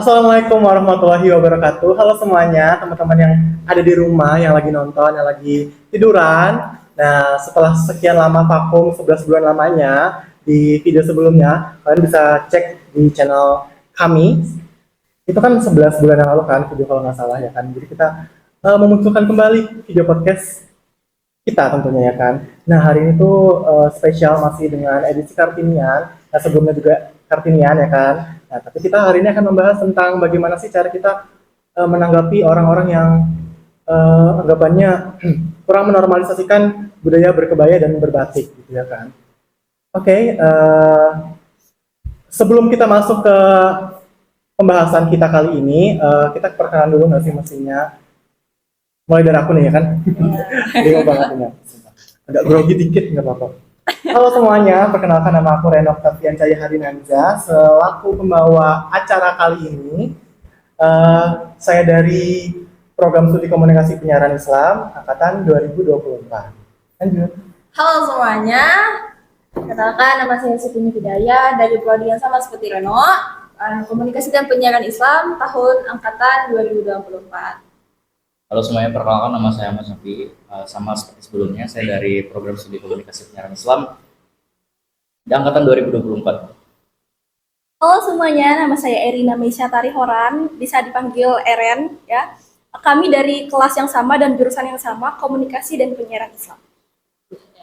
Assalamualaikum warahmatullahi wabarakatuh. Halo semuanya, teman-teman yang ada di rumah, yang lagi nonton, yang lagi tiduran. Nah, setelah sekian lama vakum 11 bulan lamanya di video sebelumnya, kalian bisa cek di channel kami. Itu kan 11 bulan yang lalu kan video kalau nggak salah ya kan. Jadi kita memunculkan kembali video podcast kita tentunya ya kan. Nah, hari ini tuh spesial masih dengan edisi Kartinian. Nah, sebelumnya juga Kartinian ya kan. Nah, tapi kita hari ini akan membahas tentang bagaimana sih cara kita menanggapi orang-orang yang anggapannya kurang menormalisasikan budaya berkebaya dan berbatik gitu ya kan. Oke, sebelum kita masuk ke pembahasan kita kali ini, kita perkenalan dulu nggak sih mestinya. Mulai dari aku nih ya kan. Bingung banget ini. Agak grogi dikit nggak apa-apa. Halo semuanya, perkenalkan nama aku Reno Octavian Cahya Harinanza selaku pembawa acara kali ini. Saya dari Program Studi Komunikasi Penyiaran Islam angkatan 2024. Lanjut. Halo semuanya, kenalkan nama saya Siti Hidayah dari prodi yang sama seperti Reno, Komunikasi dan Penyiaran Islam tahun angkatan 2024. Halo semuanya, perkenalkan nama saya Ahmad Syafi'i. Sama seperti sebelumnya, saya dari Program Studi Komunikasi Penyiaran Islam di angkatan 2024. Halo semuanya, nama saya Erina Meisha Tarihoran, bisa dipanggil Eren ya. Kami dari kelas yang sama dan jurusan yang sama, Komunikasi dan Penyiaran Islam.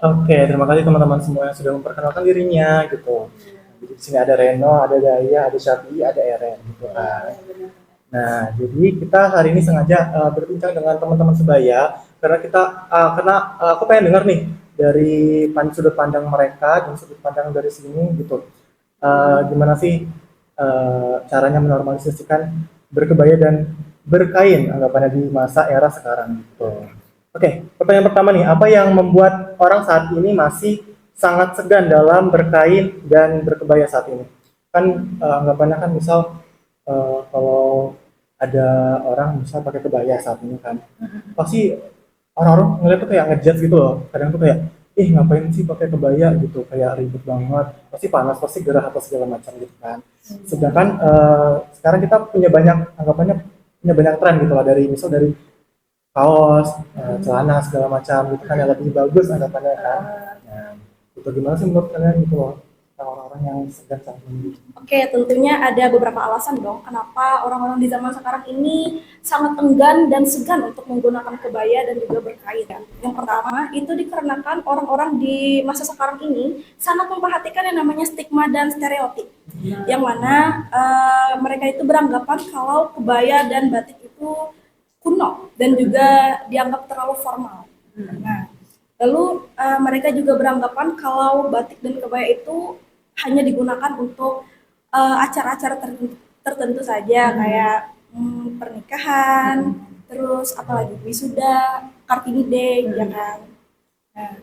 Oke, terima kasih teman-teman semua yang sudah memperkenalkan dirinya gitu. Jadi di sini ada Reno, ada Daya, ada Syafi'i, ada Eren gitu kan. Nah, jadi kita hari ini sengaja berbincang dengan teman-teman sebaya karena aku pengen dengar nih dari sudut pandang mereka dan sudut pandang dari sini gitu. Gimana sih caranya menormalisasikan berkebaya dan berkain anggapannya di masa era sekarang gitu. Oke, pertanyaan pertama nih, apa yang membuat orang saat ini masih sangat segan dalam berkain dan berkebaya saat ini? Kan anggapannya kan misal kalau ada orang misal pakai kebaya saat ini kan, pasti orang-orang ngeliat tuh kayak ngejudge gitu loh. Kadang tuh kayak, ngapain sih pakai kebaya gitu, kayak ribet banget, pasti panas, pasti gerah atau segala macam gitu kan. Sedangkan sekarang kita punya banyak anggapannya punya banyak tren gitu lah dari misal dari kaos, celana segala macam gitu kan yang lebih bagus anggapannya kan. Nah, itu gimana sih menurut kalian gitu loh orang-orang yang segan saat ini? Oke, tentunya ada beberapa alasan dong kenapa orang-orang di zaman sekarang ini sangat enggan dan segan untuk menggunakan kebaya dan juga berkain. Yang pertama, itu dikarenakan orang-orang di masa sekarang ini sangat memperhatikan yang namanya stigma dan stereotip. Yang mana mereka itu beranggapan kalau kebaya dan batik itu kuno dan juga dianggap terlalu formal. Nah, lalu mereka juga beranggapan kalau batik dan kebaya itu hanya digunakan untuk acara-acara tertentu saja kayak pernikahan, terus apalagi wisuda, Kartini Day, ya kan. Nah,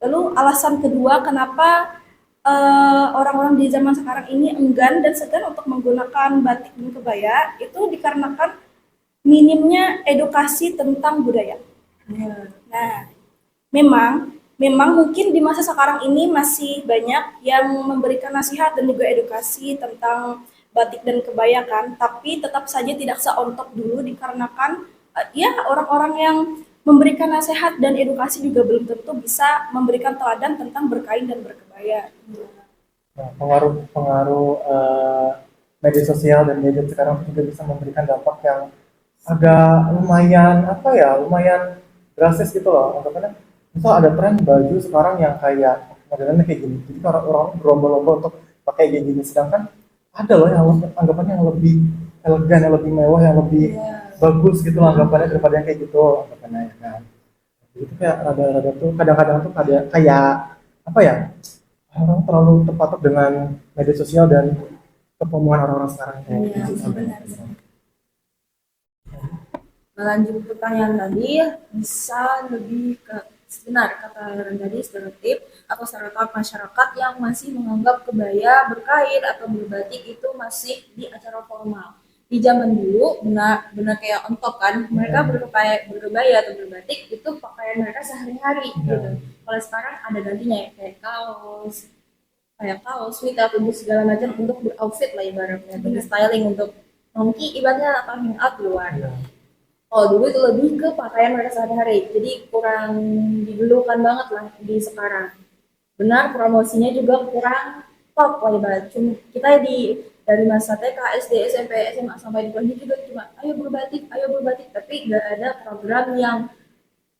lalu alasan kedua kenapa orang-orang di zaman sekarang ini enggan dan segan untuk menggunakan batik dan kebaya itu dikarenakan minimnya edukasi tentang budaya. Nah, memang mungkin di masa sekarang ini masih banyak yang memberikan nasihat dan juga edukasi tentang batik dan kebaya kan, tapi tetap saja tidak seontok dulu dikarenakan ya orang-orang yang memberikan nasihat dan edukasi juga belum tentu bisa memberikan teladan tentang berkain dan berkebaya. Nah, pengaruh media sosial dan gadget sekarang juga bisa memberikan dampak yang agak lumayan drastis gitu loh. Anggapannya misal ada tren baju sekarang yang kayak modelannya kayak gini, jadi orang berlomba-lomba untuk pakai kayak gini, sedangkan ada loh yang anggapannya yang lebih elegan, yang lebih mewah, yang lebih bagus gitu loh anggapannya daripada yang kayak gitu anggapannya ya kan. Itu kayak rada-rada tuh kadang-kadang tuh kayak apa ya, orang terlalu terpatok dengan media sosial dan kepemuan orang-orang sekarang kayak gitu sampai Melanjut pertanyaan tadi, bisa lebih ke benar kata Aaron tadi, stereotip atau stereotip masyarakat yang masih menganggap kebaya, berkain atau berbatik itu masih di acara formal. Di zaman dulu benar kayak on top kan, mereka berkebaya atau berbatik itu pakaian mereka sehari-hari gitu. Kalau sekarang ada gantinya ya, kayak kaos, sweater, atau segala macam untuk beroutfit lah ibaratnya, untuk styling untuk nongki ibaratnya atau hangout di luar. Iya. Kalau dulu itu lebih ke pakaian mereka sehari-hari, jadi kurang digelukan banget lah di sekarang. Benar, promosinya juga kurang top lah ibarat. Kita dari masa TK, SD, SMP, SMA sampai di kuliah juga cuma ayo berbatik, tapi nggak ada program yang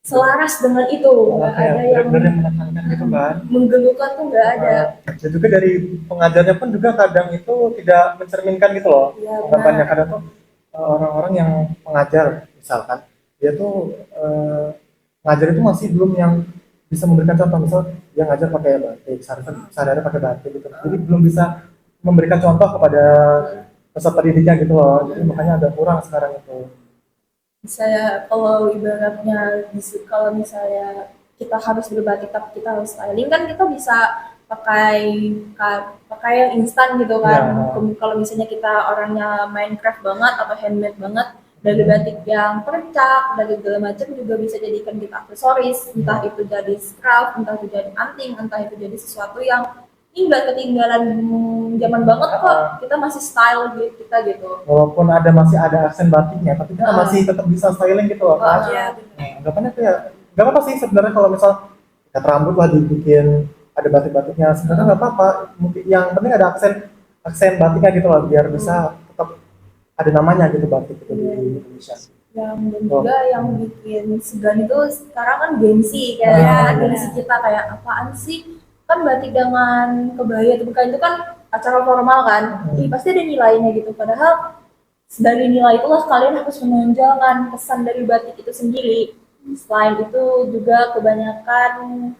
selaras dengan itu, nggak Kayak ada yang benar-benar yang menekankan gitu kan. menggelukan tuh nggak ada. Dan juga dari pengajarnya pun juga kadang itu tidak mencerminkan gitu loh. Iya Anggapannya benar. kadang tuh orang-orang yang pengajar misalkan dia tuh ngajar itu masih belum yang bisa memberikan contoh, misal dia ngajar pakai batik, sehari-hari pakai batik gitu. Jadi belum bisa memberikan contoh kepada peserta didiknya gitu loh. Jadi makanya agak kurang sekarang itu. Saya kalau ibaratnya kalau misalnya kita harus berbatik tapi kita harus styling kan kita bisa pakai yang instan gitu kan. Ya. Kalau misalnya kita orangnya Minecraft banget atau handmade banget, dari batik yang percak dari segala macam juga bisa jadikan kita aksesoris, entah itu jadi scarf, entah itu jadi anting, entah itu jadi sesuatu yang ini nggak ketinggalan zaman banget kok, kita masih style gitu kita gitu. Walaupun masih ada aksen batiknya, tapi kita masih tetap bisa styling gitu loh kan. Iya, Anggapannya tuh ya nggak apa-apa sih sebenarnya kalau misal ikat rambut lah dibikin ada batik-batiknya sebenarnya nggak apa-apa. Mungkin yang penting ada aksen batiknya gitu loh biar bisa tetap ada namanya gitu batik itu di Indonesia. Dan juga yang bikin segan itu sekarang kan gengsi kayak gengsi kita kayak apaan sih, kan batik dengan kebaya itu bukan itu kan acara formal kan. Pasti ada nilainya gitu, padahal dari nilai itulah kalian harus menonjolkan pesan dari batik itu sendiri. Selain itu juga kebanyakan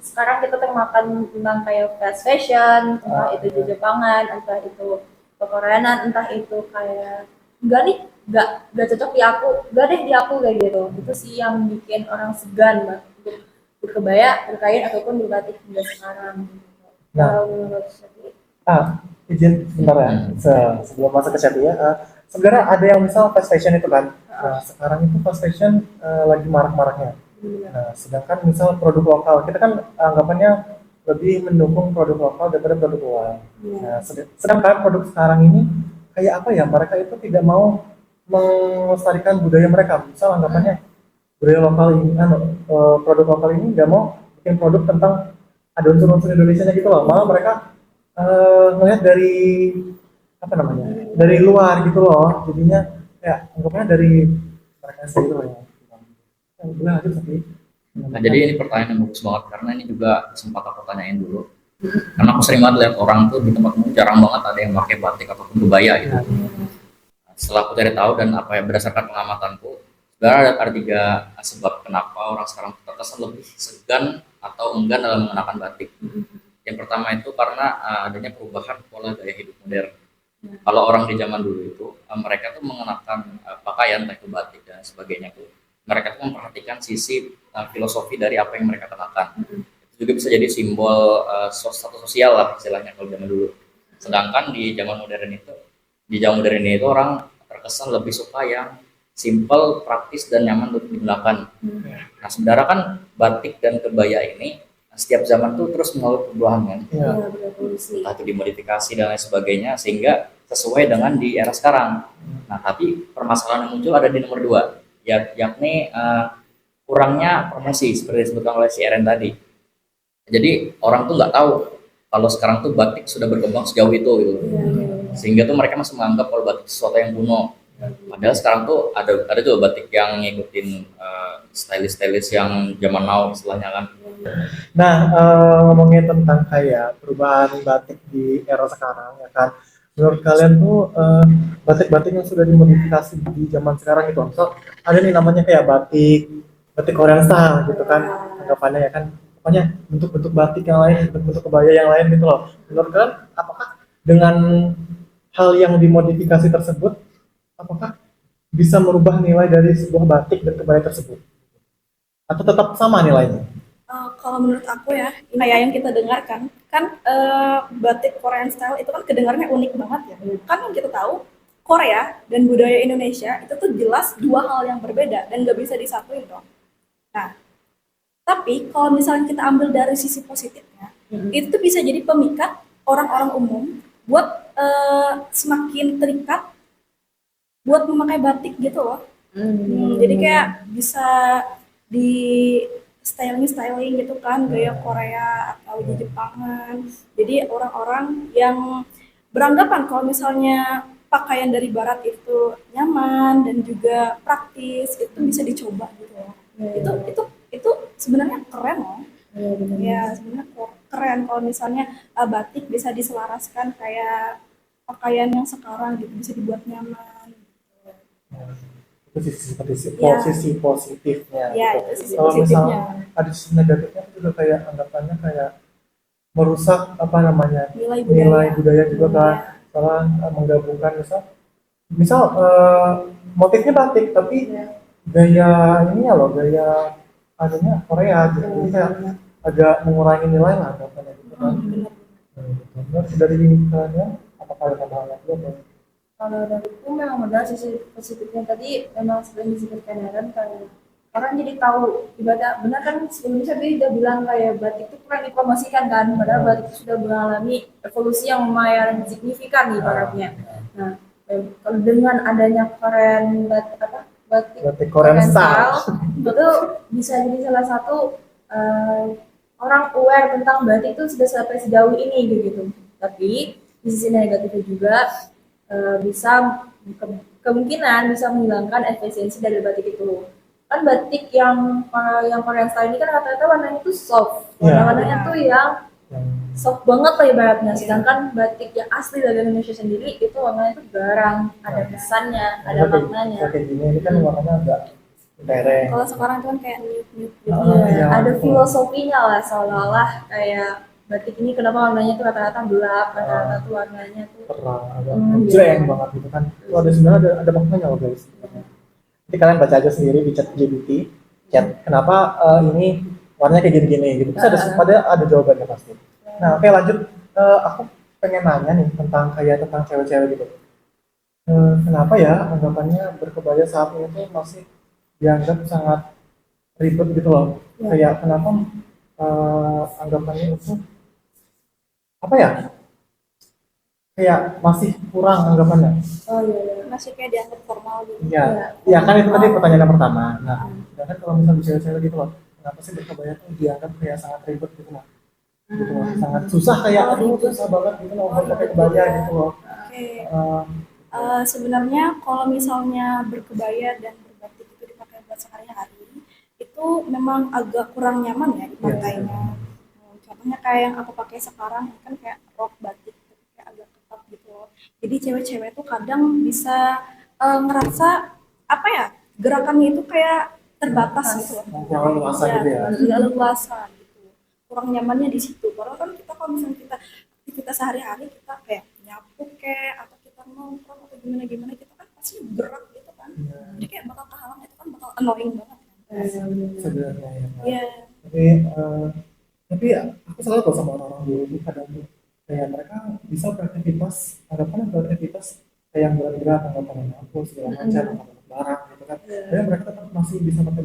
sekarang kita termakan tentang kayak fast fashion, entah itu di Jepangan, entah itu kekoreanan, entah itu kayak enggak nih, enggak cocok di aku, enggak deh di aku kayak gitu. Itu sih yang bikin orang segan banget untuk berkebaya, berkain ataupun berbatik hingga sekarang. Nah. Kalau menurut saya, Izin sebentar ya, sebelum masuk ke Shopee ya. Sebenarnya ada yang misal fast fashion itu kan. Nah, sekarang itu fast fashion lagi marak-maraknya. Nah, sedangkan misal produk lokal, kita kan anggapannya lebih mendukung produk lokal daripada produk luar. Nah, sedangkan produk sekarang ini kayak apa ya? Mereka itu tidak mau melestarikan budaya mereka. Misal anggapannya budaya lokal ini, produk lokal ini nggak mau bikin produk tentang ada unsur-unsur Indonesia gitu loh. Malah mereka ngelihat dari apa namanya dari luar gitu loh, jadinya ya anggapnya dari mereka sendiri loh yang bilang aja tapi. Nah, jadi ini pertanyaan yang bagus banget karena ini juga sempat aku tanyain dulu. Karena aku sering banget lihat orang tuh di tempat umum jarang banget ada yang pakai batik ataupun kebaya gitu. Setelah aku cari tahu dan apa yang berdasarkan pengamatanku, sebenarnya ada tiga sebab kenapa orang sekarang terkesan lebih segan atau enggan dalam mengenakan batik. Yang pertama itu karena adanya perubahan pola gaya hidup modern. Kalau orang di zaman dulu itu mereka tuh mengenakan pakaian entah itu batik dan sebagainya tuh mereka tuh memperhatikan sisi filosofi dari apa yang mereka kenakan. Itu juga bisa jadi simbol status sosial lah istilahnya kalau zaman dulu. Sedangkan di zaman modern itu orang terkesan lebih suka yang simple, praktis dan nyaman untuk digunakan. Nah sebenarnya kan batik dan kebaya ini setiap zaman tuh terus mengalami perubahan kan, entah itu dimodifikasi dan lain sebagainya sehingga sesuai dengan di era sekarang. Nah tapi permasalahan yang muncul ada di nomor 2, yakni kurangnya promosi seperti disebutkan oleh si Eren tadi. Jadi orang tuh nggak tahu kalau sekarang tuh batik sudah berkembang sejauh itu gitu. Sehingga tuh mereka masih menganggap kalau batik sesuatu yang kuno. Padahal sekarang tuh ada tuh batik yang ngikutin stylist yang zaman now istilahnya kan. Nah, ngomongin tentang kayak perubahan batik di era sekarang ya kan. Menurut kalian tuh batik-batik yang sudah dimodifikasi di zaman sekarang itu, misal ada nih namanya kayak batik Korean style gitu kan, anggapannya ya kan. Pokoknya bentuk-bentuk batik yang lain, bentuk-bentuk kebaya yang lain gitu loh. Menurut kalian apakah dengan hal yang dimodifikasi tersebut, apakah bisa merubah nilai dari sebuah batik dan kebaya tersebut? Atau tetap sama nilainya? Kalau menurut aku ya, ini ya yang kita dengarkan kan batik Korean style itu kan kedengarannya unik banget ya. Kan yang kita tahu Korea dan budaya Indonesia itu tuh jelas dua hal yang berbeda dan nggak bisa disatuin dong. Nah, tapi kalau misalnya kita ambil dari sisi positifnya, itu tuh bisa jadi pemikat orang-orang umum buat semakin terikat buat memakai batik gitu loh. Jadi kayak bisa di styling gitu kan, gaya Korea atau di Jepangan. Jadi orang-orang yang beranggapan kalau misalnya pakaian dari Barat itu nyaman dan juga praktis, itu bisa dicoba gitu loh. Itu sebenarnya keren loh. Ya sebenarnya keren kalau misalnya batik bisa diselaraskan kayak pakaian yang sekarang gitu, bisa dibuat nyaman. Nah, itu sisi Ya, posisi positifnya ya gitu. itu sisi Kalau misal positifnya. ada sisi negatifnya juga kayak anggapannya kayak merusak apa namanya Nilai nilai budaya. budaya juga kan, Ya, salah menggabungkan misal misal motifnya batik tapi gaya ininya loh gaya anunya Korea gitu, jadi kayak agak mengurangi nilai lah anggapannya gitu kan. benar. Gitu. Terus dari kalian apa kalian tambahan lagi atau Kalau dariku memang benar sisi positifnya tadi memang sering disebutkan Aaron kayak orang jadi tahu ibadah benar kan sebelumnya saya udah bilang kayak batik itu kurang dipromosikan kan padahal batik itu sudah mengalami evolusi yang lumayan signifikan ibaratnya. Nah, kalau dengan adanya keren batik batik Korean Korean style? style itu bisa jadi salah satu eh, orang aware tentang batik itu sudah sampai sejauh ini gitu. Tapi di sisi negatifnya juga bisa kemungkinan bisa menghilangkan efisiensi dari batik itu. Kan batik yang Korean style ini kan rata-rata warnanya tuh soft, Iya, warna-warnanya tuh yang yang soft banget lah ibaratnya. Sedangkan batik yang asli dari Indonesia sendiri itu warnanya tuh garang, ada pesannya, ada maknanya. kayak gini ini kan warnanya agak lereng. Kalau sekarang itu kan kayak nude gitu. Ah, Iya, iya, ada betul. filosofinya lah seolah-olah kayak batik ini kenapa warnanya tuh rata-rata gelap, rata-rata tuh warnanya tuh Terang agak iya. jreng banget gitu kan. Itu ada sebenarnya ada maknanya loh guys. Jadi kalian baca aja sendiri di chat GPT, chat kenapa ini warnanya kayak gini-gini gitu. Terus ada jawabannya pasti. Nah, oke lanjut. Aku pengen nanya nih tentang cewek-cewek gitu. Kenapa ya anggapannya berkebaya saat ini tuh masih dianggap sangat ribet gitu loh. Ya. Kayak kenapa anggapannya itu apa ya? Kayak masih kurang anggapannya. Oh iya, iya. Masih kayak dianggap formal gitu. Iya, Iya. iya kan itu tadi pertanyaan yang pertama. Nah, sedangkan kalau misalnya di cewek-cewek gitu loh, kenapa sih berkebaya tuh dianggap kayak sangat ribet gitu loh? Gitu loh, sangat susah kayak aduh susah banget gitu loh untuk pakai kebaya gitu loh. Oke. Eh, Sebenarnya kalau misalnya berkebaya dan berbatik itu dipakai buat sehari-hari, itu memang agak kurang nyaman ya dipakainya. Contohnya kayak yang aku pakai sekarang kan kayak rok batik, tapi kayak agak ketat gitu loh. Jadi cewek-cewek tuh kadang bisa ngerasa apa ya gerakannya itu kayak terbatas gitu loh. kurang luasa gitu ya. Nggak leluasa gitu. Kurang nyamannya di situ. Karena kan kita kalau misalnya kita aktivitas sehari-hari kita kayak nyapu kayak atau kita nongkrong atau gimana gimana kita kan pasti gerak gitu kan. Jadi kayak bakal kehalang itu kan bakal annoying banget kan. Sebenarnya ya. Kak. Iya. Tapi aku selalu tahu sama orang-orang dulu tuh kadang tuh kayak mereka bisa beraktivitas anggapannya beraktivitas kayak yang berat-berat anggapannya nyapu segala macam anggapan barang gitu kan. Tapi mereka tetap masih bisa pakai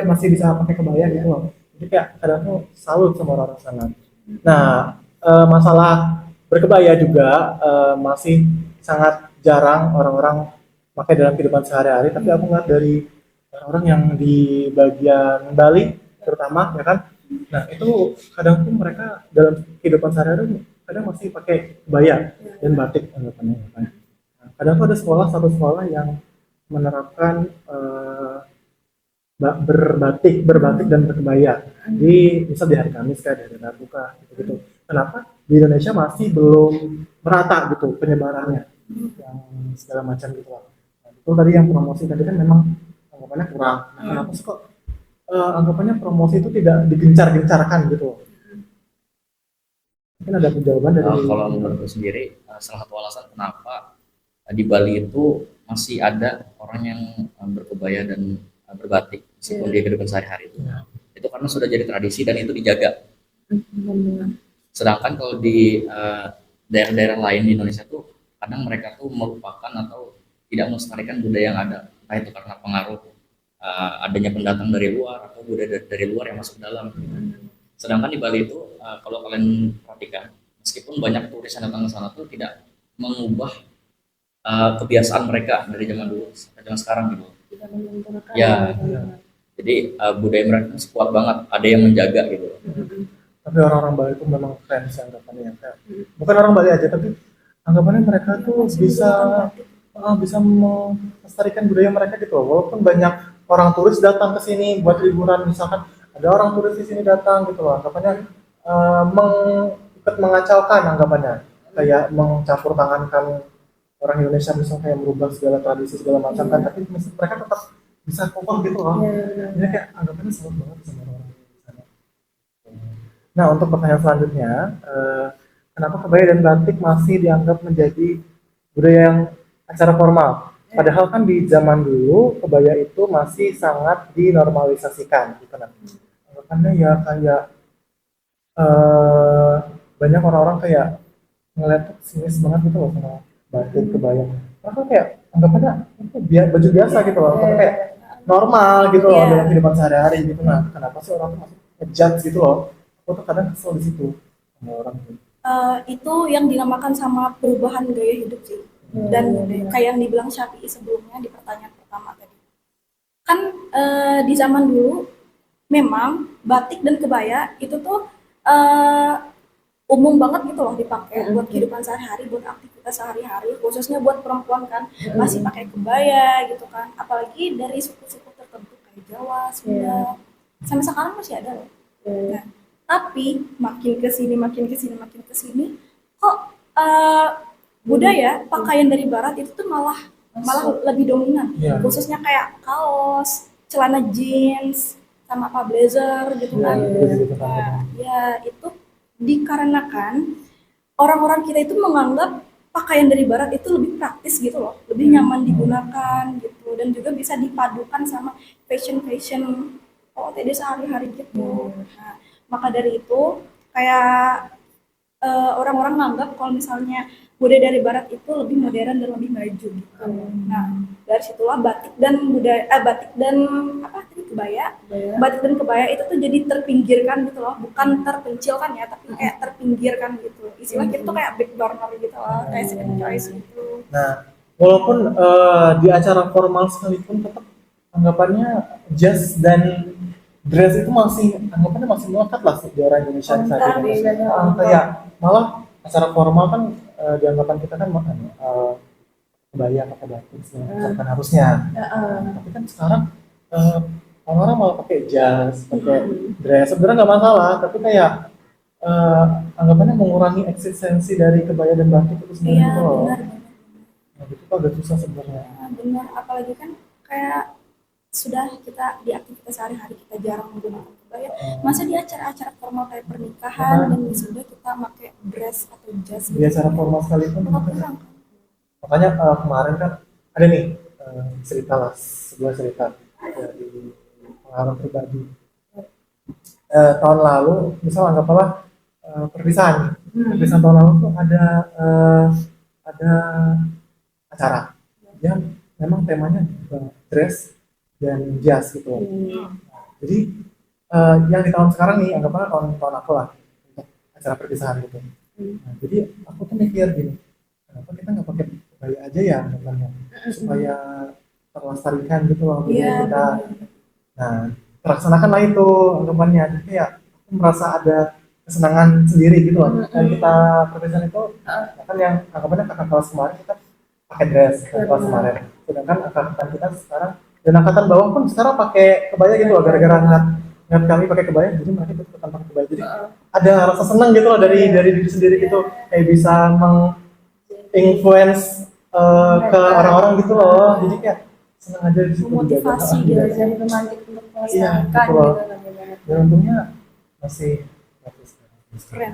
masih bisa pakai kebaya gitu loh. Jadi kayak kadang tuh salut sama orang-orang sana. Nah, masalah berkebaya juga masih sangat jarang orang-orang pakai dalam kehidupan sehari-hari. Tapi aku ngeliat dari orang-orang yang di bagian Bali terutama ya kan. Nah itu kadang tuh mereka dalam kehidupan sehari-hari kadang masih pakai kebaya dan batik anggapannya ya kan. Nah, kadang tuh ada satu sekolah yang menerapkan berbatik dan berkebaya di misal di hari Kamis kayak di hari Buka gitu. Kenapa di Indonesia masih belum merata gitu penyebarannya yang segala macam gitu lah. Nah, itu tadi yang promosi tadi kan memang anggapannya kurang. Nah, kenapa sih kok anggapannya promosi itu tidak digencar-gencarkan gitu? Mungkin ada jawaban dari Kalau menurutku sendiri, salah satu alasan kenapa di Bali itu masih ada orang yang berkebaya dan berbatik meskipun di kehidupan sehari-hari itu karena sudah jadi tradisi dan itu dijaga. Sedangkan kalau di daerah-daerah lain di Indonesia tuh kadang mereka tuh melupakan atau tidak melestarikan budaya yang ada, entah itu karena pengaruh adanya pendatang dari luar atau budaya dari luar yang masuk ke dalam. Sedangkan di Bali itu kalau kalian perhatikan, meskipun banyak turis yang datang ke sana tuh tidak mengubah kebiasaan mereka dari zaman dulu sampai zaman sekarang gitu. Tidak menyentuhkan. Ya, jadi budaya mereka masih kuat banget, ada yang menjaga gitu. Tapi orang-orang Bali itu memang keren sih anggapannya ya. Kayak, bukan orang Bali aja, tapi anggapannya mereka tuh bisa melestarikan budaya mereka gitu loh. Walaupun banyak orang turis datang ke sini buat liburan, misalkan ada orang turis di sini datang gitu loh. Anggapannya ikut mengacaukan anggapannya, kayak mencampur tangankan orang Indonesia misalnya kayak merubah segala tradisi segala macam kan, tapi mereka tetap bisa kokoh gitu loh. Jadi kayak anggapannya salut banget sama orang di sana. Nah, untuk pertanyaan selanjutnya, kenapa kebaya dan batik masih dianggap menjadi budaya yang acara formal? Padahal kan di zaman dulu kebaya itu masih sangat dinormalisasikan gitu kan. Anggapannya ya kayak eh banyak orang-orang kayak ngeliat tuh sinis banget gitu loh sama batik kebaya. Karena kayak anggapannya itu baju biasa gitu loh, tapi kayak normal gitu loh dalam kehidupan sehari-hari gitu. Nah, kenapa sih orang tuh masih ngejudge gitu loh? Aku tuh kadang kesel di situ sama orang gitu. Itu yang dinamakan sama perubahan gaya hidup sih. Dan kayak yang dibilang Syafi'i sebelumnya di pertanyaan pertama tadi. Kan di zaman dulu memang batik dan kebaya itu tuh eh, umum banget gitu loh dipakai buat kehidupan sehari-hari, buat aktivitas sehari-hari, khususnya buat perempuan kan masih pakai kebaya gitu kan. Apalagi dari suku-suku tertentu kayak Jawa, Sunda, sampai sekarang masih ada loh. Nah, tapi makin ke sini kok budaya pakaian dari barat itu tuh malah lebih dominan. Iya. Khususnya kayak kaos, celana jeans, sama apa blazer gitu kan. Gitu kan. Nah, ya itu dikarenakan orang-orang kita itu menganggap pakaian dari barat itu lebih praktis gitu loh, lebih nyaman digunakan gitu dan juga bisa dipadukan sama fashion OOTD sehari-hari gitu. Nah, maka dari itu kayak orang-orang menganggap kalau misalnya budaya dari barat itu lebih modern dan lebih maju gitu. Nah, dari situlah batik dan apa tadi kebaya, batik dan kebaya itu tuh jadi terpinggirkan gitu loh, bukan terpencilkan ya, tapi kayak terpinggirkan gitu. Istilah kita tuh kayak back burner gitu loh, kayak second choice gitu. Nah, walaupun di acara formal sekalipun tetap anggapannya jazz dan dress itu masih anggapannya masih melekat lah di orang Indonesia di saat ini. Kayak malah acara formal kan di anggapan kita kan kebaya pakai batik segala macam kan harusnya. Tapi kan sekarang eh, orang-orang malah pakai jas, pakai dress. Sebenarnya nggak masalah, tapi kayak anggapannya mengurangi eksistensi dari kebaya dan batik itu sendiri Iya, gitu loh. benar. Nah, itu tuh agak susah sebenarnya. Nah, benar, apalagi kan kayak sudah kita di aktivitas sehari-hari kita jarang menggunakan kebaya, masa di acara-acara formal kayak pernikahan dan wisuda kita pakai dress atau jas Di acara formal sekalipun nggak kurang kan? makanya kemarin kan ada nih cerita lah, sebuah cerita dari pengalaman pribadi. Tahun lalu misal anggaplah perpisahan tahun lalu tuh ada acara yang memang temanya dress dan jas gitu loh. Jadi yang di tahun sekarang nih anggaplah tahun aku lah untuk acara perpisahan gitu. Nah, jadi aku tuh mikir gini, kenapa kita nggak pakai kebaya aja ya anggapannya supaya terlestarikan gitu loh budaya kita. Nah, terlaksanakan lah itu anggapannya. Jadi kayak aku merasa ada kesenangan sendiri gitu loh. Dan kita perpisahan itu kan yang anggapannya kakak kelas kemarin kita pakai dress kakak kelas kemarin. Sedangkan angkatan kita sekarang dan angkatan bawah pun sekarang pakai kebaya gitu loh, gara-gara ngeliat kami pakai kebaya jadi mereka ikutan pakai kebaya, jadi ada rasa senang gitu loh dari diri sendiri gitu, kayak bisa menginfluence ke orang-orang gitu loh, jadi kayak senang aja di situ Motivasi juga. gitu, jadi pemantik untuk Iya, melestarikan gitu loh. gitu kan ya. Dan untungnya masih bagus. Keren.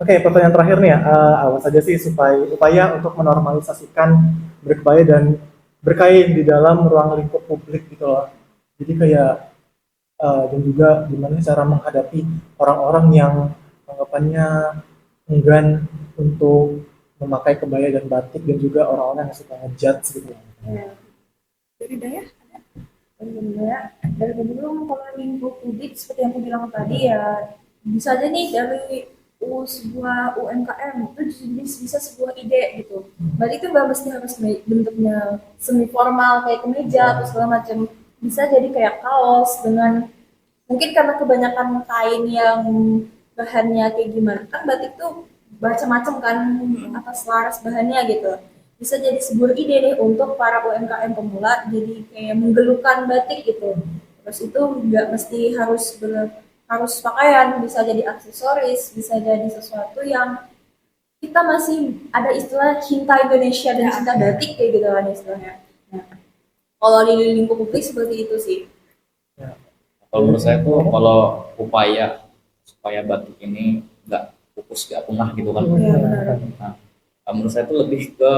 Oke, pertanyaan terakhir nih ya, apa saja sih upaya untuk menormalisasikan berkebaya dan berkain di dalam ruang lingkup publik gitu loh. Jadi kayak dan juga gimana cara menghadapi orang-orang yang anggapannya enggan untuk memakai kebaya dan batik dan juga orang-orang yang suka ngejudge gitu. Dari Daya Sebenarnya dari dulu kalau lingkup publik seperti yang aku bilang tadi ya bisa aja nih dari sebuah UMKM itu bisa sebuah ide gitu. Berarti itu nggak mesti harus bentuknya semi formal kayak kemeja atau segala macam. Bisa jadi kayak kaos dengan mungkin karena kebanyakan kain yang bahannya kayak gimana kan batik tuh macam-macam kan atas laras bahannya gitu. Bisa jadi sebuah ide nih untuk para UMKM pemula jadi kayak menggelukan batik gitu. Terus itu nggak mesti harus pakaian, bisa jadi aksesoris, bisa jadi sesuatu yang kita masih ada istilah cinta Indonesia dan cinta batik kayak gitu kan istilahnya. Nah, kalau di lingkup publik seperti itu sih. Ya. Kalau menurut saya tuh kalau upaya supaya batik ini nggak pupus nggak punah gitu kan. Iya benar. Nah, menurut saya tuh lebih ke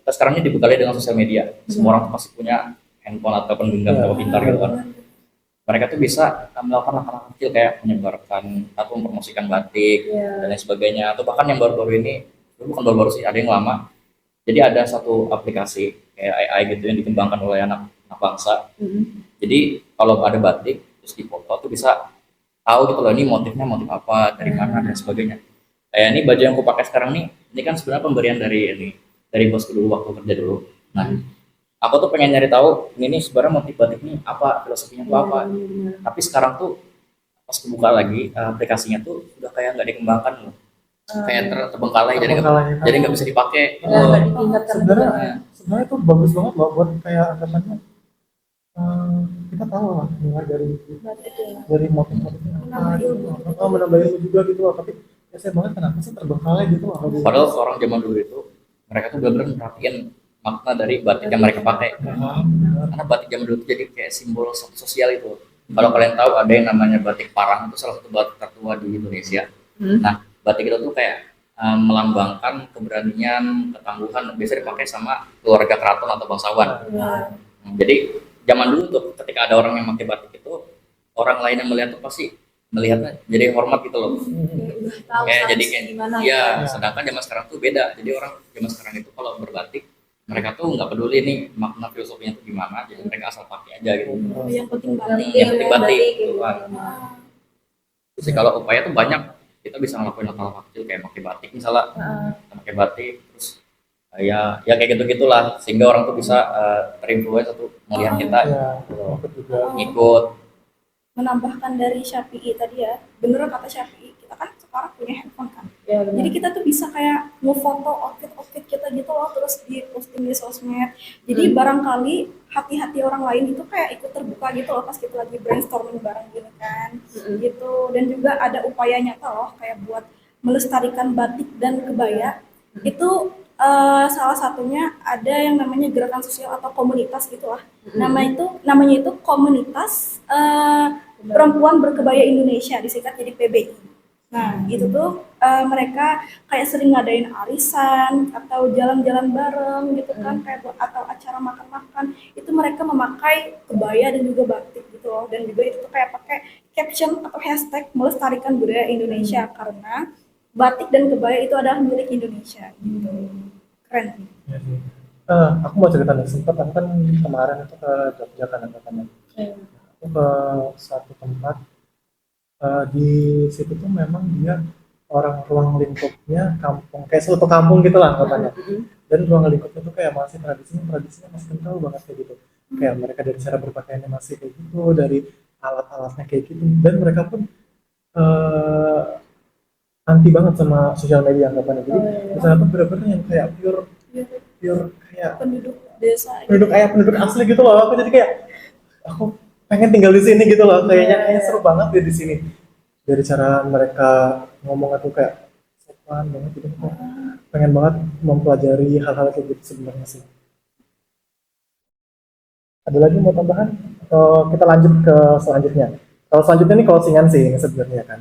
kita sekarang ini dibekali dengan sosial media. Semua orang tuh pasti punya handphone atau genggam atau pintar gitu kan. Mereka tuh bisa melakukan langkah-langkah kecil kayak menyebarkan atau mempromosikan batik dan lain sebagainya. Atau bahkan yang baru-baru ini, bukan baru-baru sih, ada yang lama. Jadi ada satu aplikasi kayak AI gitu yang dikembangkan oleh anak bangsa. Jadi kalau ada batik terus dipoto tuh bisa tahu gitu loh ini motifnya motif apa, dari mana dan sebagainya. Kayak ini baju yang aku pakai sekarang nih, ini kan sebenarnya pemberian dari bosku dulu waktu kerja dulu. Nah, aku tuh pengen nyari tahu ini sebenarnya motif batik ini apa, filosofinya tuh apa. Tapi sekarang tuh pas kebuka lagi aplikasinya tuh udah kayak nggak dikembangkan loh. Kayak terbengkalai jadi nggak bisa dipakai. Nggak ditingkatkan. Sebenarnya itu bagus banget loh buat kayak anggapannya kita tahu lah mulai dari motif-motifnya apa gitu. Menambah ilmu juga gitu loh. Tapi ya saya banget kenapa sih terbengkalai gitu loh. Padahal orang zaman dulu itu mereka tuh benar-benar merhatiin makna dari batik yang mereka pakai. Karena batik zaman dulu itu jadi kayak simbol sosial itu. Kalau kalian tahu ada yang namanya batik parang, itu salah satu batik tertua di Indonesia. Nah, batik itu tuh kayak melambangkan keberanian, ketangguhan, biasa dipakai sama keluarga keraton atau bangsawan. Jadi zaman dulu tuh ketika ada orang yang pakai batik itu, orang lain yang melihat tuh pasti melihatnya jadi hormat gitu loh. Kayak jadi kayak ya, sedangkan zaman sekarang tuh beda. Jadi orang zaman sekarang itu kalau berbatik mereka tuh nggak peduli nih makna filosofinya itu gimana, jadi mereka asal pakai aja gitu. Yang penting batik. Yang penting batik gitu kan. Terus sih kalau upaya tuh banyak, kita bisa ngelakuin hal-hal kecil kayak pakai batik misalnya, kita pakai batik terus ya kayak gitu gitulah sehingga orang tuh bisa terinfluence atau melihat kita ngikut. Menambahkan dari Syafi'i tadi ya, bener kata Syafi'i, kita kan sekarang punya handphone kan. Ya, Jadi kita tuh bisa kayak ngefoto outfit kita gitu loh, terus di posting di sosmed. Jadi barangkali hati-hati orang lain itu kayak ikut terbuka gitu loh pas kita lagi brainstorming bareng gitu kan. Gitu. Dan juga ada upaya nyata loh kayak buat melestarikan batik dan kebaya. Itu salah satunya ada yang namanya gerakan sosial atau komunitas gitu lah. Namanya itu komunitas perempuan berkebaya Indonesia, disingkat jadi PBI. Nah, itu tuh mereka kayak sering ngadain arisan atau jalan-jalan bareng gitu kan, kayak atau acara makan-makan. Itu mereka memakai kebaya dan juga batik gitu loh. Dan juga itu tuh kayak pakai caption atau hashtag melestarikan budaya Indonesia karena batik dan kebaya itu adalah milik Indonesia gitu. Keren. Ya, sih. Aku mau cerita nih, sempat aku kan kemarin itu ke Jogja kan katanya. Aku ke satu tempat di situ tuh memang dia ruang lingkupnya kampung, kayak suatu kampung gitu lah katanya. Dan ruang lingkupnya tuh kayak masih tradisinya masih kental banget kayak gitu. Kayak mereka dari cara berpakaiannya masih kayak gitu, dari alat-alatnya kayak gitu. Dan mereka pun anti banget sama sosial media anggapannya. Jadi misalnya tuh bener-bener yang kayak pure kayak Penduduk desa. penduduk asli gitu loh. Aku jadi kayak aku pengen tinggal di sini gitu loh. Kayaknya seru banget deh di sini. Dari cara mereka ngomong tuh kayak sopan banget gitu. Pengen banget mempelajari hal-hal kayak gitu sebenarnya sih. Ada lagi mau tambahan? Atau kita lanjut ke selanjutnya? Kalau selanjutnya nih closingan sih ini sebenarnya kan.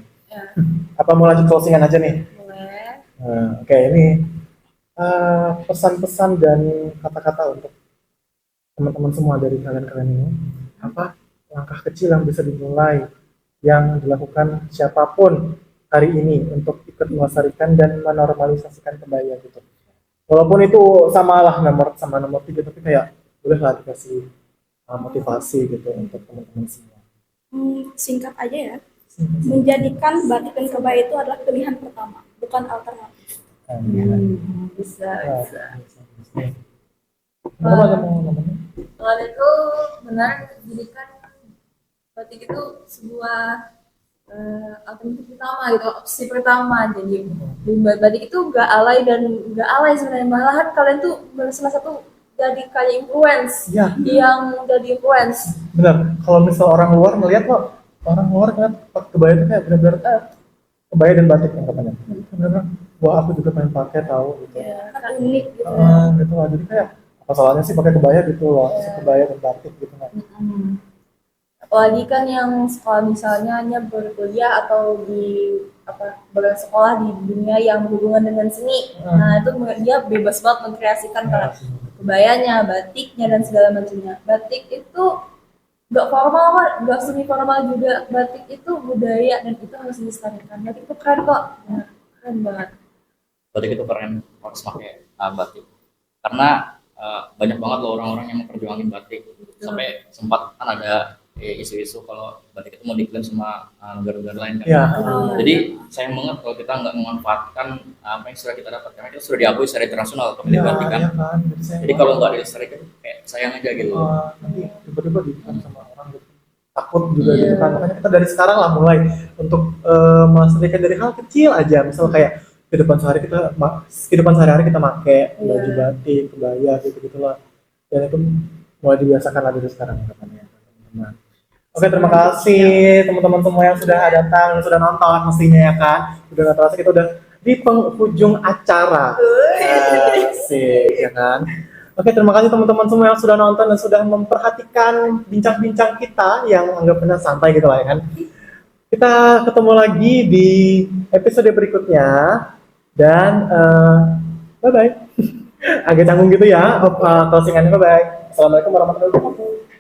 Apa mau lanjut closingan aja nih? Boleh. Oke, ini pesan-pesan dan kata-kata untuk teman-teman semua dari kalian ini. Apa langkah kecil yang bisa dimulai yang dilakukan siapapun hari ini untuk ikut melestarikan dan menormalisasikan kebaya gitu. Walaupun itu samalah nomor 3, tapi kayak bolehlah dikasih motivasi gitu untuk teman-teman semua. Singkat aja ya. menjadikan batik dan kebaya itu adalah pilihan pertama, bukan alternatif. Bisa, Ah, bisa. Kenapa ada mau ngomongnya? Kalau itu benar, jadi kan batik itu sebuah alternatif pertama gitu, opsi pertama. Jadi batik itu gak alay dan gak alay sebenarnya, malahan kalian tuh salah satu jadi kayak influence Ya, yang jadi influence. benar. Kalau misal orang luar ngeliat kok, orang luar ngeliat pakai kebaya itu kayak benar-benar kebaya dan batik yang katanya. Benar-benar, wah aku juga pengen pakai tahu gitu. Ya, Kan unik gitu. Gitu lah. Jadi kayak apa salahnya sih pakai kebaya gitu loh, si kebaya dan batik gitu kan. apalagi kan yang sekolah misalnya hanya berkuliah atau di bersekolah di dunia yang berhubungan dengan seni. Nah itu dia bebas banget mengkreasikan kebayanya, batiknya dan segala macamnya. Batik itu nggak formal, nggak semi formal juga. Batik itu budaya dan itu harus dilestarikan. Batik itu keren kok, ya, keren banget. Batik itu keren, harus pakai batik. Karena banyak banget loh orang-orang yang memperjuangin batik. Sampai sempat kan ada isu-isu kalau batik itu mau diklaim sama negara-negara lain kan. Ya, Jadi sayang banget kalau kita nggak memanfaatkan apa yang sudah kita dapat, karena itu sudah diakui secara internasional untuk ya, batik kan. ya kan. Jadi kalau nggak dilestarikan kayak sayang aja gitu. Nanti tiba-tiba dibuat sama orang gitu. Takut juga gitu kan. Makanya kita dari sekarang lah mulai untuk melestarikan dari hal kecil aja. Misal kayak kehidupan sehari-hari kita pakai baju batik, kebaya gitu-gitulah. Dan itu mulai dibiasakan lah dari sekarang katanya, teman-teman. Oke, terima kasih teman-teman semua yang sudah datang dan sudah nonton mestinya ya kan. Udah nggak terasa kita udah di penghujung acara. Asik ya kan. Oke, terima kasih teman-teman semua yang sudah nonton dan sudah memperhatikan bincang-bincang kita yang anggapnya santai gitu lah ya kan. Kita ketemu lagi di episode berikutnya dan bye bye. Agak canggung gitu ya closingannya, bye bye. Assalamualaikum warahmatullahi wabarakatuh.